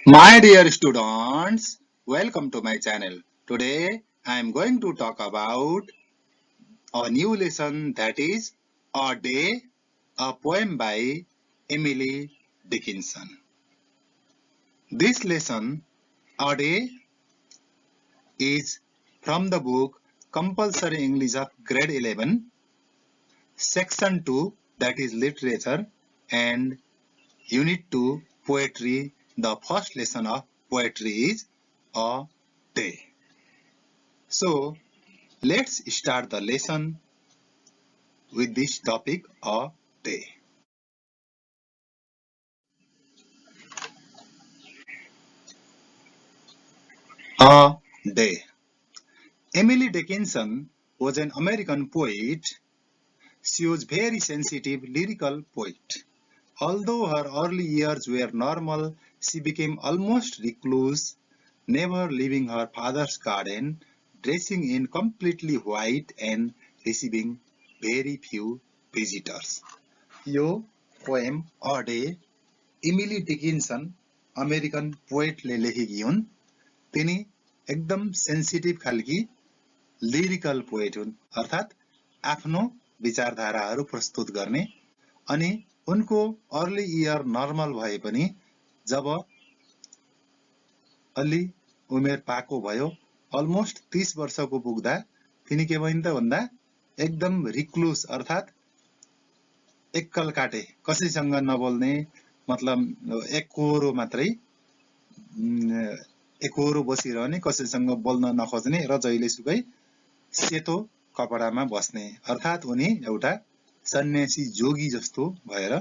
My dear students, welcome to my channel. Today I am going to talk about a new lesson, that is A Day, a poem by Emily Dickinson. This lesson, A Day, is from the book Compulsory English of Grade 11, Section 2, that is Literature, and Unit 2, Poetry. The first lesson of poetry is A Day. So, let's start the lesson with this topic, A Day. A Day. Emily Dickinson was an American poet. She was very sensitive, lyrical poet. Although her early years were normal, she became almost recluse, never leaving her father's garden, dressing in completely white and receiving very few visitors. यो poem a day Emily Dickinson American पोएटले लेखेकी हुन्। तिनी एकदम sensitive खालकी lyrical poet हुन्, अर्थात् आफ्नो विचारधाराहरू प्रस्तुत गर्ने। अनि उनको अर्ली इयर नर्मल भए पनि जब अलि उमेर पाको भयो, अलमोस्ट 30 वर्षको पुग्दा तिनी के भइन् त भन्दा एकदम रिक्लुस, अर्थात् एक्कल काटे, कसैसँग नबोल्ने, मतलब एकहोरो मात्रै एकहोरो बसिरहने, कसैसँग बोल्न नखोज्ने र जहिलेसुकै सेतो कपडामा बस्ने, अर्थात् उनी एउटा सन्यासी जोगी जस्तो भएर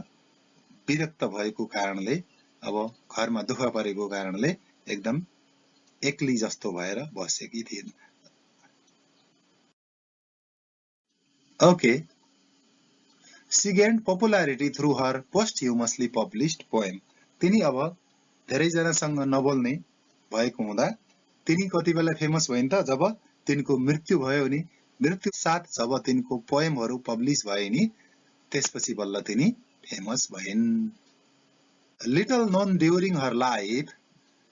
विरक्त भएको कारणले, अब घरमा दुःख परेको कारणले एकदम एक्ली जस्तो भएर बसेकी थिइन्। Okay. She gained popularity through her posthumously published poem. तिनी अब धेरैजनासँग नबोल्ने भएको हुँदा तिनी कति बेला फेमस भइन् त जब तिनको मृत्यु भयो नि, मृत्यु साथ जब तिनको पोएमहरू पब्लिश भए नि, त्यसपछि बल्ल तिनी फेमस भइन्। Little known during her life,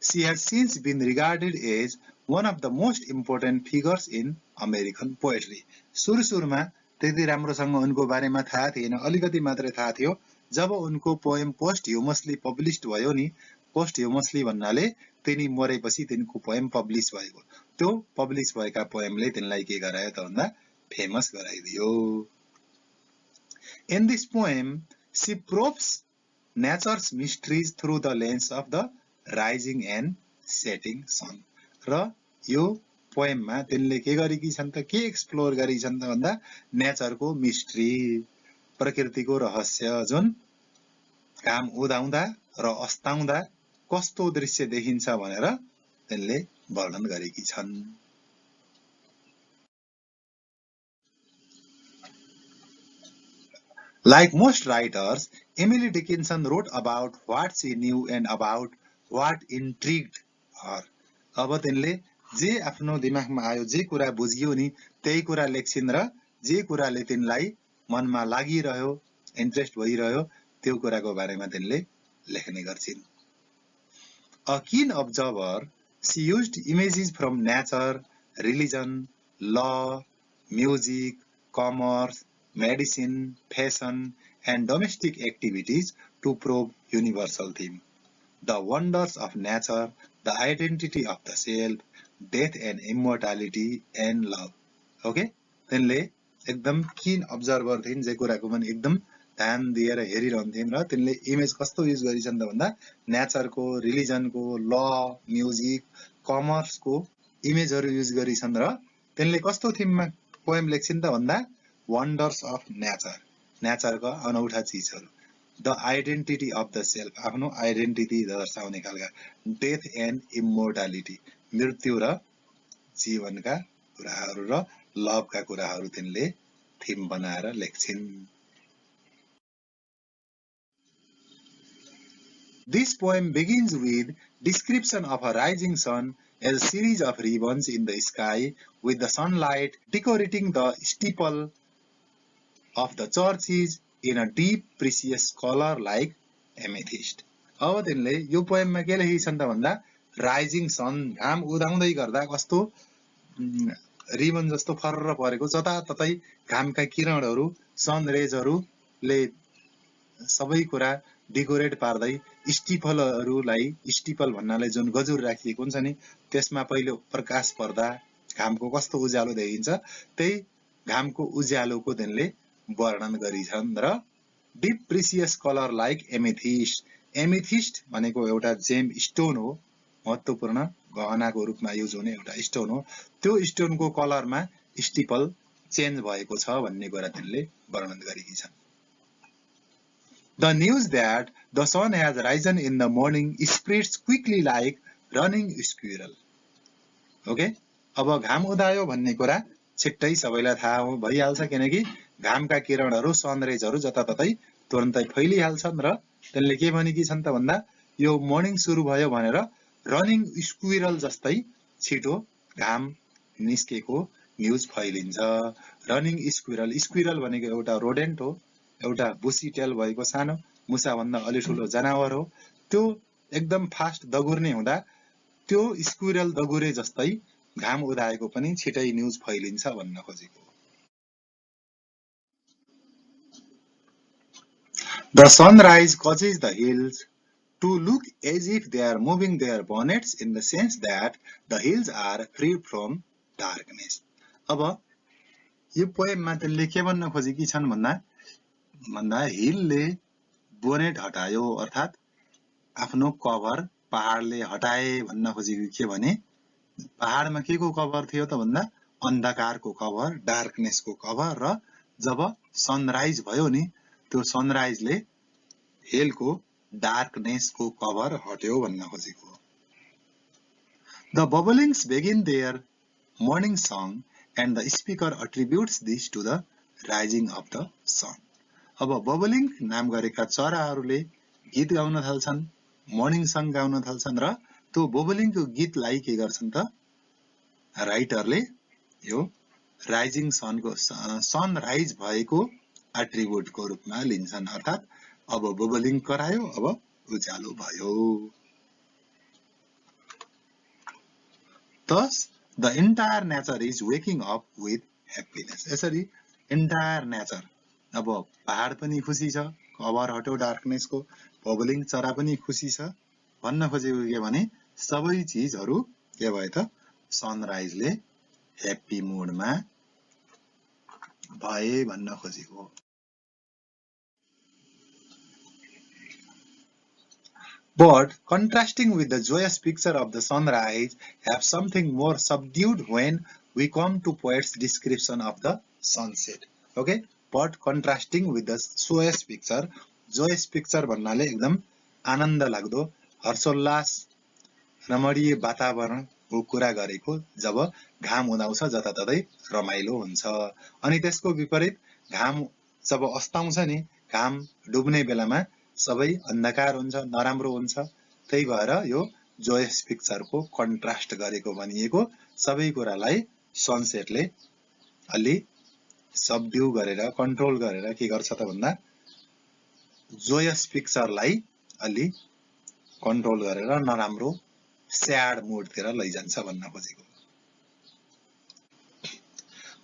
she has since been regarded as one of the most important figures in American poetry. सुरुमा त्यति राम्रोसँग उनको बारेमा थाहा थिएन, अलिकति मात्रै थाहा थियो। जब उनको पोएम पोस्टह्युमसली पब्लिस्ड भयो नि, पोस्टह्युमसली भन्नाले तिनी मरेपछि तिनको पोएम पब्लिश भएको, त्यो पब्लिश भएका पोएमले तिनलाई के गरायो त भन्दा famous गराइदियो। In this poem, she probes nature's mysteries through the lens of the rising and setting sun. र यो पोएममा तिनले के गरेकी छन् त, के एक्सप्लोर गरेकी छन् त भन्दा नेचरको मिस्ट्री, प्रकृतिको रहस्य, जुन घाम उदाउँदा र अस्ताउँदा कस्तो दृश्य देखिन्छ भनेर तिनले वर्णन गरेकी छन्। Like most writers, Emily Dickinson wrote about what she knew and about what intrigued her. अब तिनले जे आफ्नो दिमागमा आयो, जे कुरा बुझियो नि, त्यही कुरा लेख्छिन् र जे कुराले तिनलाई मनमा लागिरह्यो, इन्ट्रेस्ट भइरह्यो, त्यो कुराको बारेमा तिनले लेख्ने गर्छिन्। A keen observer, she used images from nature, religion, law, music, commerce, medicine, fashion, and domestic activities to probe universal theme. The wonders of nature, the identity of the self, death and immortality, and love. Okay? तिनले एकदम किन observer थिइन्, जे कुराको पनि एकदम ध्यान दिएर हेरिरहन्थिन् र तिनले इमेज कस्तो युज गरिछन् त भन्दा नेचरको, रिलिजनको, ल, म्युजिक, कमर्सको इमेजहरू युज गरिछन् र तिनले कस्तो थिममा पोएम लेख्छिन् त भन्दा वन्डर्स अफ नेचर, नेचरका अनौठा चिजहरू, the identity of the self, आफ्नो आइडेन्टिटी दर्शाउने खालका, डेथ एन्ड इमोर्टालिटी, मृत्यु र जीवनका कुराहरू र लभका कुराहरू तिनले थिम बनाएर लेख्छिन्। This poem begins with description of a rising sun as a series of ribbons in the sky, with the sunlight decorating the steeple of the churches in a deep precious color like amethyst. अब तिनले यो पोएममा के लेखेकी छन् त भन्दा rising सन, घाम उदाउँदै गर्दा कस्तो रिबन जस्तो फर्र परेको जताततै घामका किरणहरू सन रेजहरूले सबै कुरा डेकोरेट पार्दै स्टिपलहरूलाई, स्टिपल भन्नाले जुन गजुर राखिएको हुन्छ नि त्यसमा पहिलो प्रकाश पर्दा घामको कस्तो उज्यालो देखिन्छ, त्यही घामको उज्यालोको तिनले वर्णन गरिछन्। र deep precious colour like amethyst, amethyst भनेको एउटा जेम स्टोन हो, महत्त्वपूर्ण गहनाको रूपमा युज हुने एउटा स्टोन हो, त्यो स्टोनको कलरमा स्टिपल चेन्ज भएको छ भन्ने कुरा तिनले वर्णन गरेकी छन्। The news that the sun has risen in the morning spreads quickly like running squirrel. Okay? अब घाम उदायो भन्ने कुरा छिट्टै सबैलाई थाहा भइहाल्छ, किनकि घामका किरणहरू सनरेजहरू जताततै तुरन्तै फैलिहाल्छन्। र त्यसले के भनेकी छन् त भन्दा यो मर्निङ सुरु भयो भनेर रनिङ स्क्विरल जस्तै छिटो घाम निस्केको न्युज फैलिन्छ। रनिङ स्क्विरल, स्क्विरल भनेको एउटा रोडेन्ट हो, एउटा बुसी टेल भएको सानो मुसाभन्दा अलि ठुलो जनावर हो, त्यो एकदम फास्ट दगुर्ने हुँदा त्यो स्क्विरल दगुरे जस्तै घाम उदाएको पनि छिटै न्युज फैलिन्छ भन्न खोजेको। The sunrise causes the hills to look as if they are moving their bonnets in the sense that the hills are free from darkness. अब यो पोएममा त्यसले के भन्न खोजेकी छन् भन्दा हिलले बोनेट हटायो, अर्थात् आफ्नो कभर पहाडले हटाए भन्न खोजेको के भने पहाडमा के को कभर थियो त भन्दा अन्धकारको कभर, डार्कनेसको कभर, र जब सनराइज भयो नि त्यो सनराइजले हिलको डार्कनेसको कभर हट्यो भन्न खोजेको। The bubblings begin their morning song and the speaker attributes this to the rising of the sun. अब बबलिङ नाम गरेका चराहरूले गीत गाउन थाल्छन्, मर्निङ सङ गाउन थाल्छन्, र त्यो बबलिङको गीतलाई के गर्छन् त राइटरले यो राइजिङ सनको सनराइज भएको एट्रिब्युटको रूपमा लिन्छन्, अर्थात् अब बबलिङ करायो, अब उज्यालो भयो। Thus the entire nature is waking up with happiness. यसरी entire nature, अब पहाड पनि खुसी छ, कभर हट्यो डार्कनेसको, बबलिङ चरा पनि खुसी छ भन्न खोजेको के भने सबै चीजहरू के भयो त सनराइजले ह्याप्पी मुडमा भए भन्न खोजेको। But contrasting with the joyous picture of the sunrise have something more subdued when we come to poet's description of the sunset. Okay? But contrasting with the joyous picture भन्नाले एकदम आनन्द लाग्दो हर्षोल्लास रमणीय वातावरणको कुरा गरेको जब घाम उदाउँछ जताततै रमाइलो हुन्छ, अनि त्यसको विपरीत घाम जब अस्ताउँछ नि घाम डुब्ने बेलामा सबै अन्धकार हुन्छ, नराम्रो हुन्छ। त्यही भएर यो जोयस पिक्चरको कन्ट्रास्ट गरेको भनिएको। सबै कुरालाई सनसेटले अलि सबड्यु गरेर कन्ट्रोल गरेर के गर्छ त भन्दा जोयस पिक्चरलाई अलि कन्ट्रोल गरेर नराम्रो स्याड मुडतिर लैजान्छ भन्न खोजेको।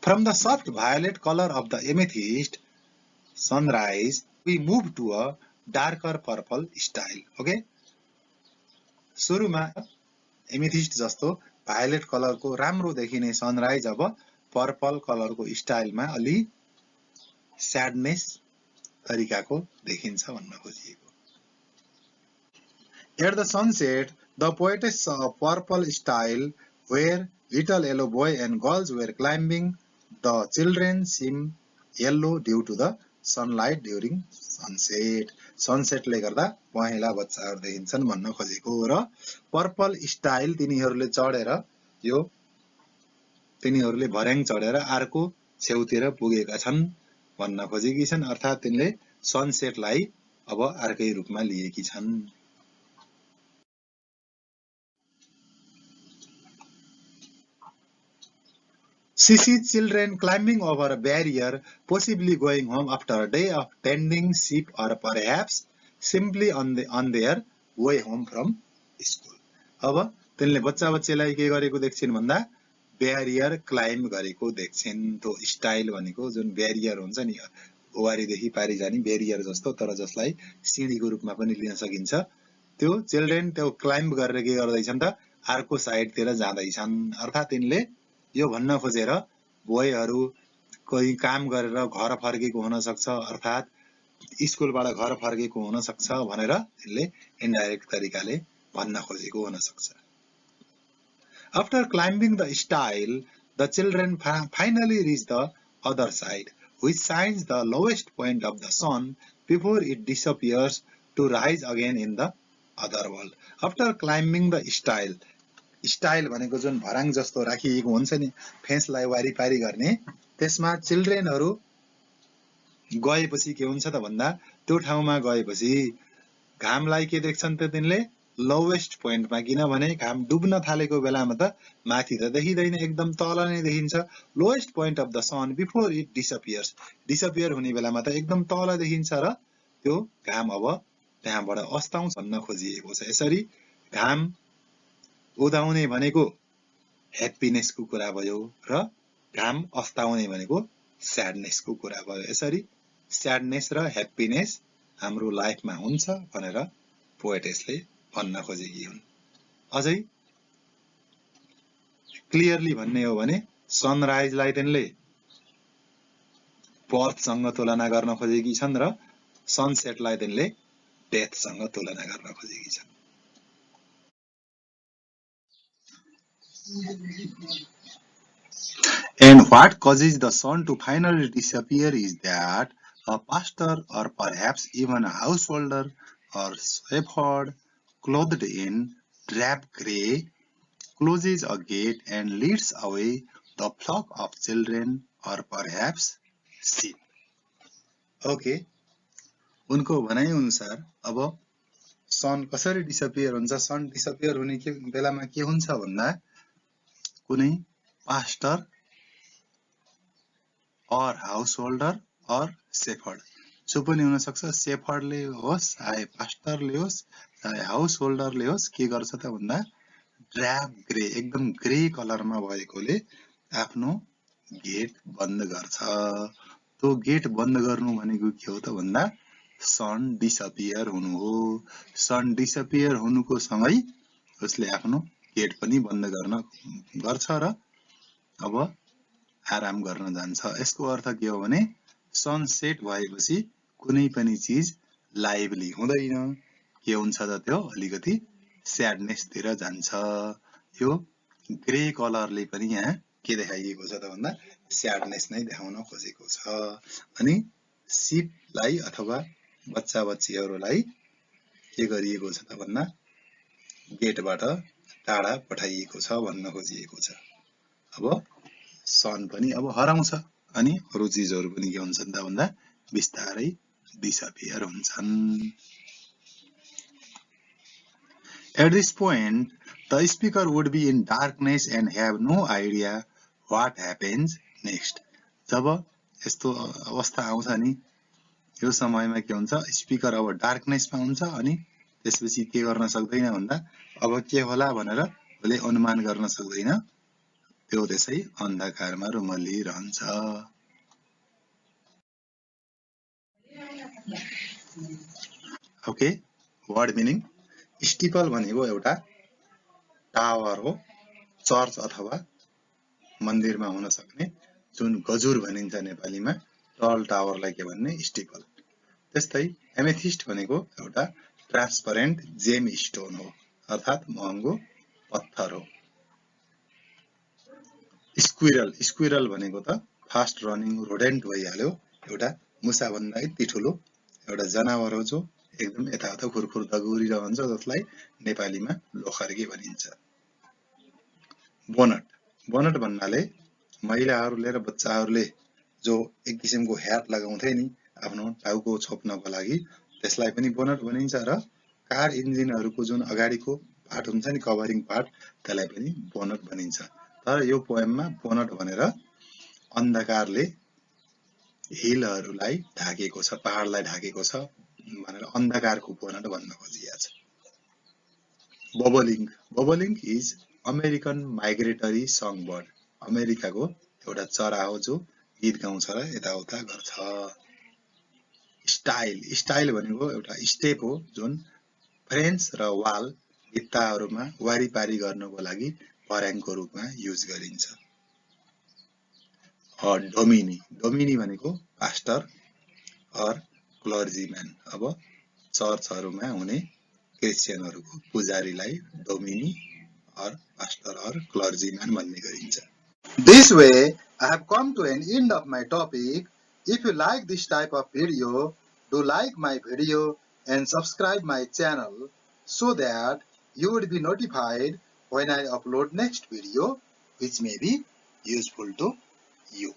From the soft violet color of the amethyst sunrise we move to a darker purple style. Okay? सुरुमा एमेथिस्ट जस्तो भायोलेट कलरको राम्रो देखिने सनराइज अब पर्पल कलरको स्टाइलमा अलि स्याडनेस तरिकाको देखिन्छ भन्न खोजिएको। At the sunset, the poetess saw a purple style where little yellow boy and girls were climbing. The children seemed yellow due to the sunlight during sunset. सनसेटले गर्दा पहेँला बच्चाहरू देखिन्छन् भन्न खोजेको। र पर्पल स्टाइल तिनीहरूले चढेर यो तिनीहरूले भर्याङ चढेर अर्को छेउतिर पुगेका छन् भन्न खोजेकी छन्, अर्थात् तिनले सनसेटलाई अब अर्कै रूपमा लिएकी छन्। She sees children climbing over a barrier, possibly going home after a day of tending sheep or perhaps simply on their way home from school. अब तिनले बच्चा बच्चीलाई के गरेको देख्छिन् भन्दा ब्यारियर क्लाइम्ब गरेको देख्छिन्। त्यो स्टाइल भनेको जुन ब्यारियर हुन्छ नि ओवारीदेखि पारी जाने ब्यारियर जस्तो तर जसलाई सिँढीको रूपमा पनि लिन सकिन्छ, त्यो चिल्ड्रेन त्यो क्लाइम्ब गरेर के गर्दैछन् त अर्को साइडतिर जाँदैछन्। अर्थात् तिनले यो भन्न खोजेर बोयहरू कोही काम गरेर घर फर्केको हुन सक्छ, अर्थात् स्कुलबाट घर फर्केको हुन सक्छ भनेर तिनले इन्डाइरेक्ट तरिकाले भन्न खोजेको हुन सक्छ। After climbing the stile, the children finally reach the other side, which shines the lowest point of the sun before it disappears to rise again in the other world. After climbing the stile, style भनेको जुन भराङ जस्तो राखिएको हुन्छ नि फेन्सलाई वारिपारी गर्ने, त्यसमा चिल्ड्रेनहरू गएपछि के हुन्छ त भन्दा त्यो ठाउँमा गएपछि घामलाई के देख्छन् त तिनले लोवेस्ट पोइन्टमा, किनभने घाम डुब्न थालेको बेलामा त माथि त देखिँदैन, एकदम तल नै देखिन्छ। Lowest point of the sun before it disappears, disappear हुने बेलामा त एकदम तल देखिन्छ र त्यो घाम अब त्यहाँबाट अस्ताउँछ भन्न खोजिएको छ। यसरी घाम उदाउने भनेको ह्याप्पिनेसको कुरा भयो र घाम अस्ताउने भनेको स्याडनेसको कुरा भयो। यसरी स्याडनेस र ह्याप्पिनेस हाम्रो लाइफमा हुन्छ भनेर पोएटेसले भन्न खोजेकी हुन्। अझै क्लियरली भन्ने हो भने सनराइजलाई तिनले बर्थसँग तुलना गर्न खोजेकी छन् र सनसेटलाई तिनले डेथसँग तुलना गर्न खोजेकी छन्। And what causes the sun to finally disappear is that a pastor or perhaps even a householder or shepherd clothed in drab grey closes a gate and leads away the flock of children or perhaps sheep. Okay, उनको भनाइ अनुसार अब सन कसरी disappear हुन्छ, सन disappear हुने बेलामा के हुन्छ भन्दा कुनै पास्टर और हाउसहोल्डर और शेफर्ड जो पनि हुन सक्छ, शेफर्डले होस् चाहे पास्टरले होस् चाहे हाउसहोल्डरले होस्, के गर्छ त भन्दा ड्राब ग्रे एकदम ग्रे कलरमा भएकोले आफ्नो गेट बन्द गर्छ। त्यो गेट बन्द गर्नु भनेको के हो त भन्दा सन डिसअपियर हुनु हो। सन डिसअपियर हुनुको सँगै उसले आफ्नो गेट पनि बन्द गर्छ र अब आराम गर्न जान्छ। यसको अर्थ के हो भने सनसेट भएपछि कुनै पनि चीज लाइभली हुँदैन, के हुन्छ त त्यो अलिकति स्याडनेस तिर जान्छ। यो ग्रे कलरले पनि यहाँ के देखाइएको छ त भन्दा स्याडनेस नै देखाउन खोजेको छ। अनि सिपलाई अथवा बच्चा बच्चीहरूलाई के गरिएको छ त भन्दा गेटबाट टाढा पठाइएको छ भन्न खोजिएको छ। अब सन पनि अब हराउँछ अनि अरु चीजहरु पनि के हुन्छन् त भन्दा बिस्तारै डिसअपियर हुन्छन्। At this point, the speaker would be in darkness and have no idea what happens next. जब यस्तो अवस्था आउँछ नि यो समयमा के हुन्छ, स्पिकर अब डार्कनेसमा हुन्छ अनि त्यसपछि के गर्न सक्दैन भन्दा अब के होला भनेर उसले अनुमान गर्न सक्दैन, त्यो त्यसै अन्धकारमा रुमल्लिरहन्छ। ओके, वर्ड मिनिङ स्टिपल भनेको एउटा टावर हो, चर्च अथवा मन्दिरमा हुन सक्ने जुन गजुर भनिन्छ नेपालीमा, टल टावरलाई के भन्ने स्टिपल। त्यस्तै एमेथिस्ट भनेको एउटा ट्रान्सपरेन्ट जेम स्टोन हो, अर्थात् महँगो पत्थर हो। स्क्विरल, स्क्विरल भनेको त फास्ट रनिङ रोडेन्ट भइहाल्यो, एउटा मुसा भन्दा यति ठुलो एउटा जनावर हो जो एकदम यताउता खुरखुर दगुरिरहन्छ, जसलाई नेपालीमा लोखर्के भनिन्छ। बोनट, बोनट भन्नाले महिलाहरूले र बच्चाहरूले जो एक किसिमको ह्याट लगाउँथे नि आफ्नो टाउको छोप्नको लागि, त्यसलाई पनि बोनट भनिन्छ र कार इन्जिनहरूको जुन अगाडिको पार्ट हुन्छ नि कभरिङ पार्ट, त्यसलाई पनि बोनट भनिन्छ। तर यो पोएममा बोनट भनेर अन्धकारले हिलहरूलाई ढाकेको छ, पहाडलाई ढाकेको छ भनेर अन्धकारको बोनट भन्न खोजिएको छ। Bobolink. Bobolink is American migratory songbird. अमेरिकाको एउटा चरा हो जो गीत गाउँछ र यताउता गर्छ। स्टाइल. स्टाइल भनेको एउटा स्टेप हो जुन फ्रेन्च र वाल भित्ताहरूमा वारिपारी गर्नको लागि भर्याङको रूपमा युज गरिन्छ। डोमिनी. डोमिनी भनेको पास्टर अर क्लर्जीम्यान। अब चर्चहरूमा हुने क्रिस्चियनहरूको पुजारीलाई डोमिनी अर पास्टर अर क्लर्जीम्यान भन्ने गरिन्छ। This way, I have come to an end of my topic. If you like this type of video, do like my video and subscribe my channel so that you would be notified when I upload next video, which may be useful to you.